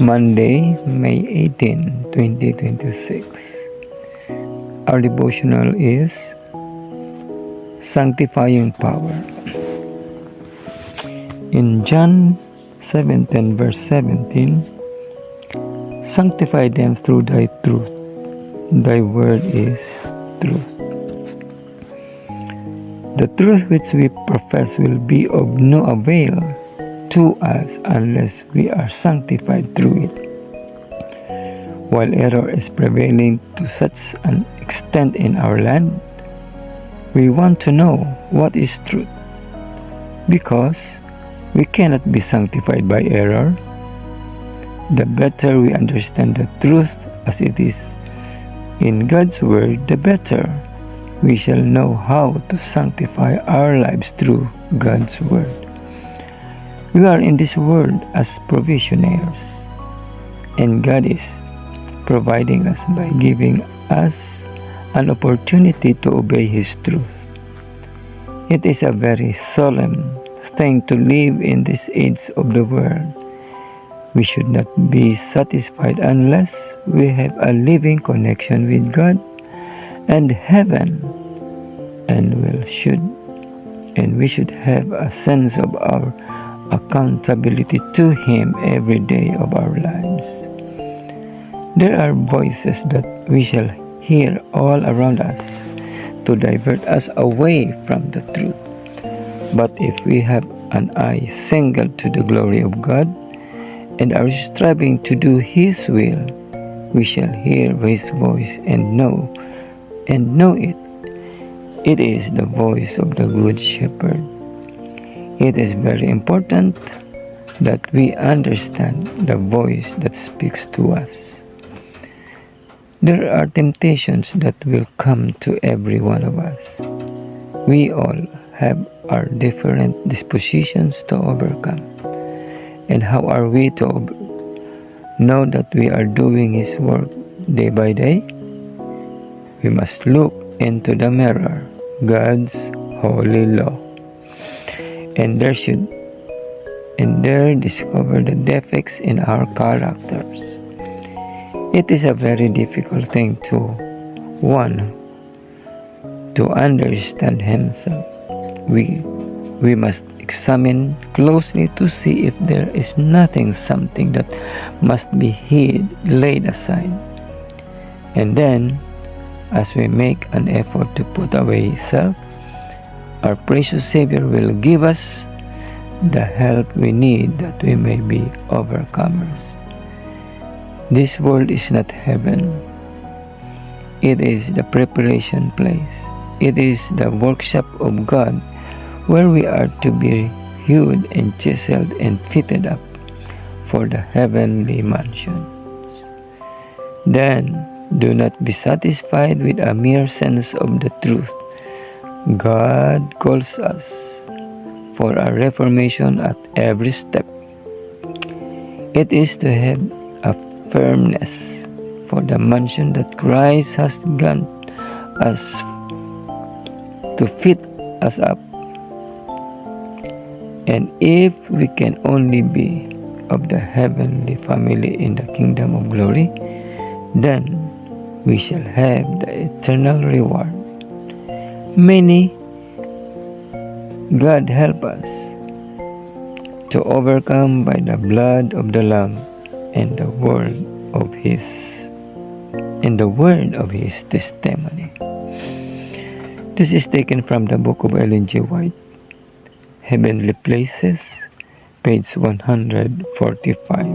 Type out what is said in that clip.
Monday, May 18, 2026. Our devotional is Sanctifying Power. In John 17 verse 17, sanctify them through thy truth. Thy word is truth. The truth which we profess will be of no avail to us unless we are sanctified through it. While error is prevailing to such an extent in our land, we want to know what is truth, because we cannot be sanctified by error. The better we understand the truth as it is in God's Word, the better we shall know how to sanctify our lives through God's Word. We are in this world as provisionaries, and God is providing us by giving us an opportunity to obey His truth. It is a very solemn thing to live in this age of the world. We should not be satisfied unless we have a living connection with God and heaven, and we should have a sense of our accountability to Him every day of our lives. There are voices that we shall hear all around us to divert us away from the truth. But if we have an eye single to the glory of God and are striving to do His will, we shall hear His voice and know it. It is the voice of the Good Shepherd. It is very important that we understand the voice that speaks to us. There are temptations that will come to every one of us. We all have our different dispositions to overcome. And how are we to know that we are doing His work day by day? We must look into the mirror, God's holy law, and there discover the defects in our characters. It is a very difficult thing to understand himself. We must examine closely to see if there is something that must be laid aside. And then, as we make an effort to put away self, our precious Savior will give us the help we need that we may be overcomers. This world is not heaven. It is the preparation place. It is the workshop of God, where we are to be hewed and chiseled and fitted up for the heavenly mansions. Then, do not be satisfied with a mere sense of the truth. God calls us for a reformation at every step. It is to have a firmness for the mansion that Christ has gone us to fit us up. And if we can only be of the heavenly family in the kingdom of glory, then we shall have the eternal reward. Many God help us to overcome by the blood of the Lamb and the word of His testimony. This is taken from the book of Ellen G. White, Heavenly Places, page 145.